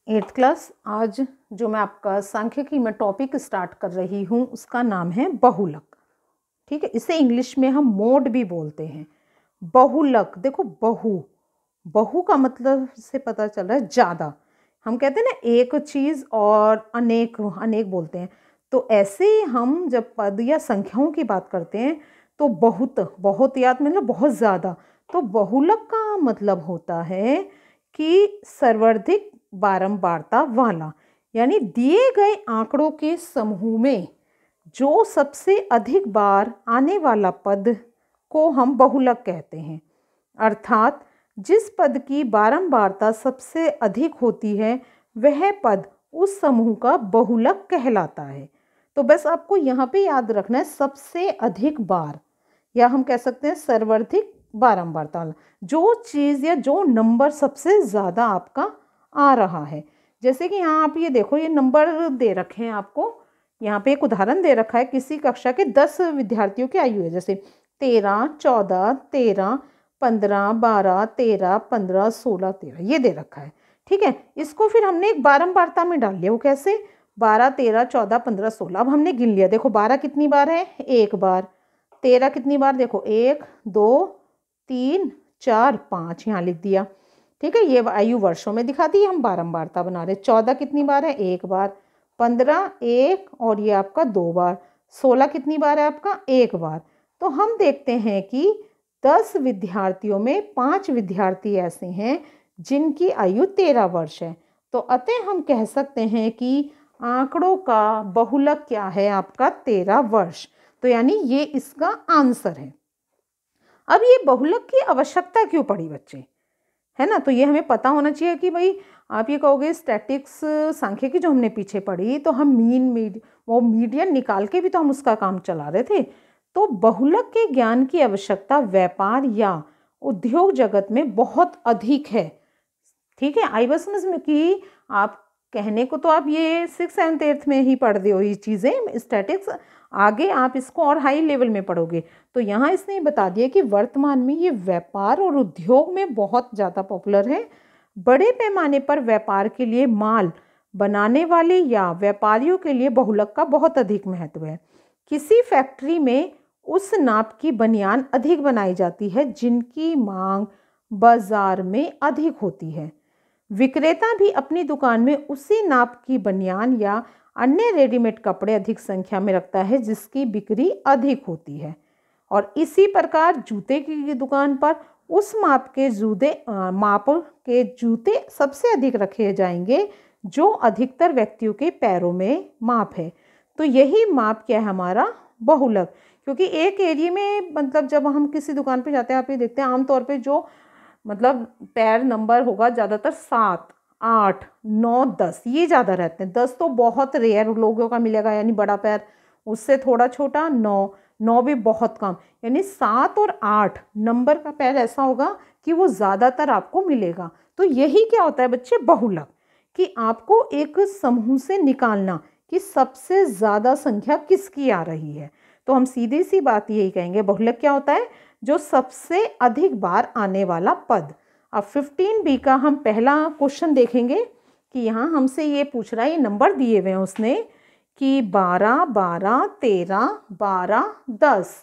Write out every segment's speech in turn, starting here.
Eighth class. आज जो मैं आपका सांख्यिकी में टॉपिक स्टार्ट कर रही हूँ उसका नाम है बहुलक। ठीक है, इसे इंग्लिश में हम मोड भी बोलते हैं। बहुलक, देखो बहु, बहु का मतलब से पता चल रहा है ज़्यादा। हम कहते हैं ना एक चीज़ और अनेक, अनेक बोलते हैं। तो ऐसे ही हम जब पद या संख्याओं की बात करते हैं तो बहुत, बहुत याद मतलब बहुत ज़्यादा। तो बहुलक का मतलब होता है कि सर्वाधिक बारंबारता वाला, यानी दिए गए आंकड़ों के समूह में जो सबसे अधिक बार आने वाला पद को हम बहुलक कहते हैं। अर्थात जिस पद की बारंबारता सबसे अधिक होती है वह पद उस समूह का बहुलक कहलाता है। तो बस आपको यहाँ पे याद रखना है सबसे अधिक बार, या हम कह सकते हैं सर्वाधिक बारंबारता वाला, जो चीज़ या जो नंबर सबसे ज़्यादा आपका आ रहा है। जैसे कि यहाँ आप ये देखो, ये नंबर दे रखे हैं आपको, यहाँ पे एक उदाहरण दे रखा है। किसी कक्षा के 10 विद्यार्थियों की आयु है, जैसे 13, 14, 13, 15, 12, 13, 15, 16, 13, ये दे रखा है। ठीक है, इसको फिर हमने एक बारंबारता में डाल लिया। वो कैसे? 12, 13, 14, 15, 16। अब हमने गिन लिया, देखो 12 कितनी बार है? एक बार। 13 कितनी बार? देखो 1, 2, 3, 4, 5, यहाँ लिख दिया। ठीक है, ये आयु वर्षों में दिखा दी, हम बारंबारता बना रहे। 14 कितनी बार है? एक बार। 15 एक, और ये आपका 2 बार। 16 कितनी बार है आपका? एक बार। तो हम देखते हैं कि 10 विद्यार्थियों में 5 विद्यार्थी ऐसे हैं जिनकी आयु 13 वर्ष है। तो अतः हम कह सकते हैं कि आंकड़ों का बहुलक क्या है आपका? 13 वर्ष। तो यानी ये इसका आंसर है। अब ये बहुलक की आवश्यकता क्यों पड़ी बच्चे, है ना? तो ये हमें पता होना चाहिए कि भाई, आप ये कहोगे स्टैटिक्स सांख्यिकी जो हमने पीछे पढ़ी, तो हम वो मीडियन निकाल के भी तो हम उसका काम चला रहे थे। तो बहुलक के ज्ञान की आवश्यकता व्यापार या उद्योग जगत में बहुत अधिक है। ठीक है, आई बात समझ में कि आप कहने को तो आप ये 6th 7th 8th में ही पढ़ रहे हो ये चीज़ें स्टैटिक्स, आगे आप इसको और हाई लेवल में पढ़ोगे। तो यहाँ इसने बता दिया कि वर्तमान में ये व्यापार और उद्योग में बहुत ज़्यादा पॉपुलर है। बड़े पैमाने पर व्यापार के लिए माल बनाने वाले या व्यापारियों के लिए बहुलक का बहुत अधिक महत्व है। किसी फैक्ट्री में उस नाप की बनियान अधिक बनाई जाती है जिनकी मांग बाजार में अधिक होती है। विक्रेता भी अपनी दुकान में उसी नाप की बनियान या अन्य रेडीमेड कपड़े अधिक संख्या में रखता है जिसकी बिक्री अधिक होती है। और इसी प्रकार जूते की दुकान पर उस माप के जूते सबसे अधिक रखे जाएंगे जो अधिकतर व्यक्तियों के पैरों में माप है। तो यही माप क्या है हमारा? बहुलक। क्योंकि एक एरिया में, मतलब जब हम किसी दुकान पे जाते हैं, आप ये देखते हैं आमतौर पे जो मतलब पैर नंबर होगा ज़्यादातर 7, 8, 9, 10, ये ज़्यादा रहते हैं। 10 तो बहुत रेयर लोगों का मिलेगा, यानी बड़ा पैर। उससे थोड़ा छोटा 9, 9 भी बहुत कम। यानी 7 और 8 नंबर का पैर ऐसा होगा कि वो ज़्यादातर आपको मिलेगा। तो यही क्या होता है बच्चे? बहुलक। कि आपको एक समूह से निकालना कि सबसे ज़्यादा संख्या किसकी आ रही है। तो हम सीधी सी बात यही कहेंगे, बहुलक क्या होता है? जो सबसे अधिक बार आने वाला पद। अब 15B का हम पहला क्वेश्चन देखेंगे कि यहाँ हमसे ये पूछ रहा है, ये नंबर दिए हुए हैं उसने कि 12, 12, 13, 12, 10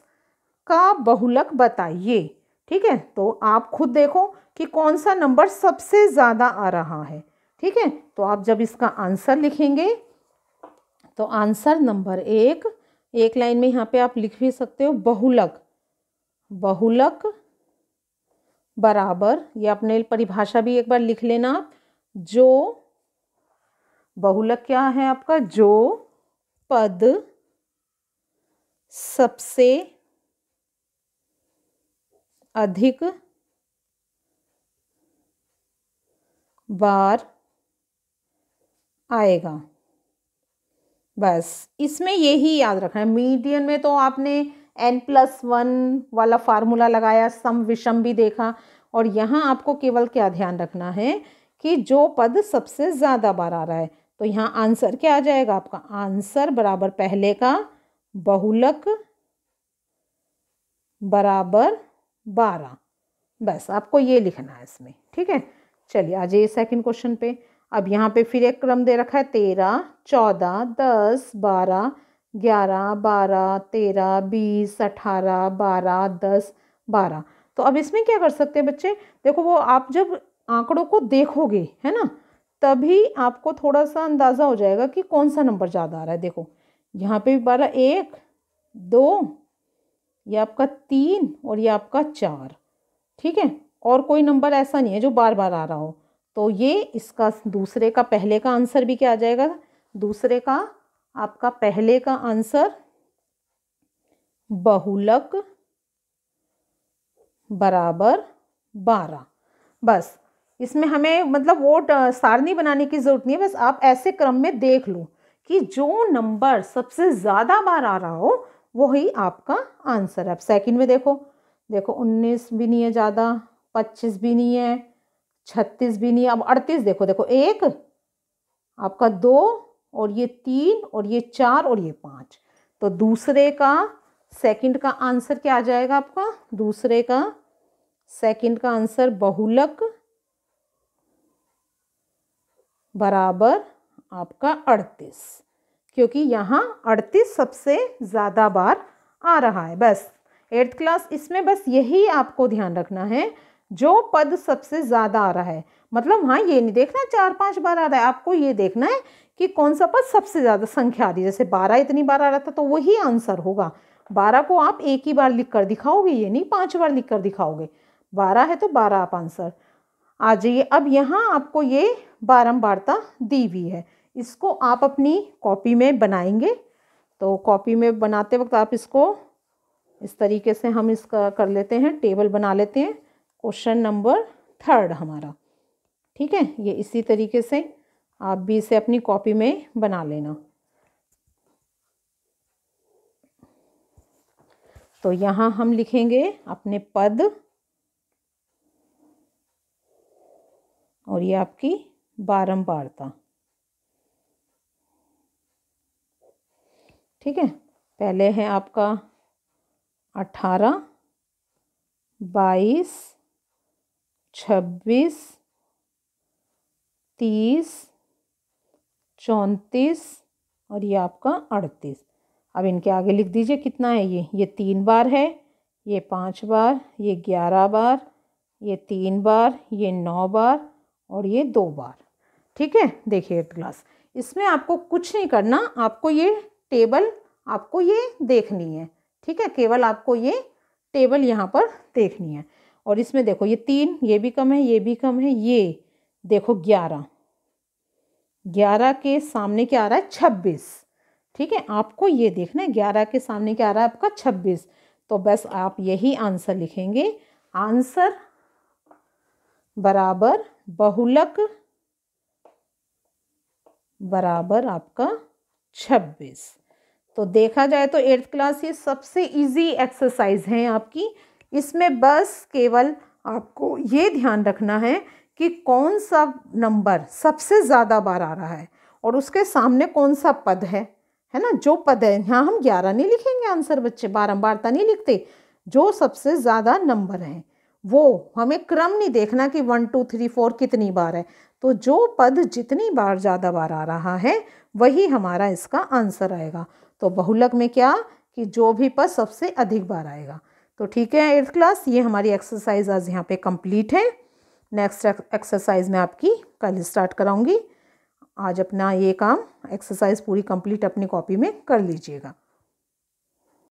का बहुलक बताइए। ठीक है, तो आप खुद देखो कि कौन सा नंबर सबसे ज़्यादा आ रहा है। ठीक है, तो आप जब इसका आंसर लिखेंगे तो आंसर नंबर 1, एक लाइन में यहाँ पे आप लिख भी सकते हो, बहुलक। बहुलक बराबर, ये अपने परिभाषा भी एक बार लिख लेना आप, जो बहुलक क्या है आपका? जो पद सबसे अधिक बार आएगा। बस इसमें यही याद रखना है। मीडियन में तो आपने n+1 वाला फार्मूला लगाया, सम विषम भी देखा। और यहाँ आपको केवल क्या ध्यान रखना है कि जो पद सबसे ज़्यादा बार आ रहा है। तो यहाँ आंसर क्या आ जाएगा आपका? आंसर बराबर पहले का बहुलक बराबर 12। बस आपको ये लिखना है इसमें। ठीक है, चलिए आ जाइए सेकंड क्वेश्चन पे। अब यहाँ पे फिर एक क्रम दे रखा है 13, 14, 10, 12, 11, 12, 13, 20, 18, 12, 10, 12। तो अब इसमें क्या कर सकते हैं बच्चे, देखो वो आप जब आंकड़ों को देखोगे है ना, तभी आपको थोड़ा सा अंदाज़ा हो जाएगा कि कौन सा नंबर ज़्यादा आ रहा है। देखो यहाँ पे भी 12, 1, 2, ये आपका 3 और ये आपका 4, ठीक है। और कोई नंबर ऐसा नहीं है जो बार बार आ रहा हो। तो ये इसका दूसरे का पहले का आंसर भी क्या आ जाएगा, दूसरे का आपका पहले का आंसर बहुलक बराबर 12। बस इसमें हमें मतलब वो सारणी बनाने की जरूरत नहीं है, बस आप ऐसे क्रम में देख लो कि जो नंबर सबसे ज़्यादा बार आ रहा हो वही आपका आंसर है। अब सेकंड में देखो, देखो 19 भी नहीं है ज़्यादा, 25 भी नहीं है, 36 भी नहीं है। अब 38 देखो, देखो 1 आपका 2 और ये 3 और ये 4 और ये 5। तो दूसरे का सेकंड का आंसर क्या आ जाएगा आपका, दूसरे का सेकंड का आंसर बहुलक बराबर आपका 38, क्योंकि यहाँ 38 सबसे ज़्यादा बार आ रहा है। बस 8th क्लास इसमें बस यही आपको ध्यान रखना है, जो पद सबसे ज़्यादा आ रहा है, मतलब हाँ ये नहीं देखना 4-5 बार आ रहा है, आपको ये देखना है कि कौन सा पद सबसे ज़्यादा संख्या आ रही है। जैसे 12 इतनी बार आ रहा था तो वही आंसर होगा। 12 को आप एक ही बार लिख कर दिखाओगे, ये नहीं 5 बार लिख कर दिखाओगे। 12 है तो 12 आप आंसर आ जाइए। अब यहाँ आपको ये बारंबारता दी हुई है, इसको आप अपनी कॉपी में बनाएंगे। तो कॉपी में बनाते वक्त आप इसको इस तरीके से हम इसका कर लेते हैं, टेबल बना लेते हैं। क्वेश्चन नंबर 3 हमारा, ठीक है, ये इसी तरीके से आप भी इसे अपनी कॉपी में बना लेना। तो यहाँ हम लिखेंगे अपने पद और ये आपकी बारंबारता, ठीक है। पहले है आपका 18, 22, 26, 30, 34 और ये आपका 38। अब इनके आगे लिख दीजिए कितना है, ये 3 बार है, ये 5 बार, ये 11 बार, ये 3 बार, ये 9 बार और ये 2 बार, ठीक है। देखिए 8th क्लास इसमें आपको कुछ नहीं करना, आपको ये टेबल आपको ये देखनी है, ठीक है, केवल आपको ये टेबल यहाँ पर देखनी है। और इसमें देखो ये 3, ये भी कम है, ये भी कम है, ये देखो 11, 11 के सामने क्या आ रहा है 26, ठीक है, आपको ये देखना है 11 के सामने क्या आ रहा है आपका 26। तो बस आप यही आंसर लिखेंगे, आंसर बराबर बहुलक बराबर आपका 26। तो देखा जाए तो 8th क्लास ये सबसे इजी एक्सरसाइज है आपकी। इसमें बस केवल आपको ये ध्यान रखना है कि कौन सा नंबर सबसे ज़्यादा बार आ रहा है और उसके सामने कौन सा पद है ना, जो पद है। यहाँ हम 11 नहीं लिखेंगे आंसर बच्चे, बारंबारता नहीं लिखते, जो सबसे ज़्यादा नंबर हैं वो, हमें क्रम नहीं देखना कि 1 2 3 4 कितनी बार है। तो जो पद जितनी बार ज़्यादा बार आ रहा है वही हमारा इसका आंसर आएगा। तो बहुलक में क्या कि जो भी पद सबसे अधिक बार आएगा। तो ठीक है 8th क्लास, ये हमारी एक्सरसाइज आज यहाँ पे कंप्लीट है। नेक्स्ट एक्सरसाइज मैं आपकी कल स्टार्ट कराऊंगी। आज अपना ये काम एक्सरसाइज पूरी कंप्लीट अपनी कॉपी में कर लीजिएगा।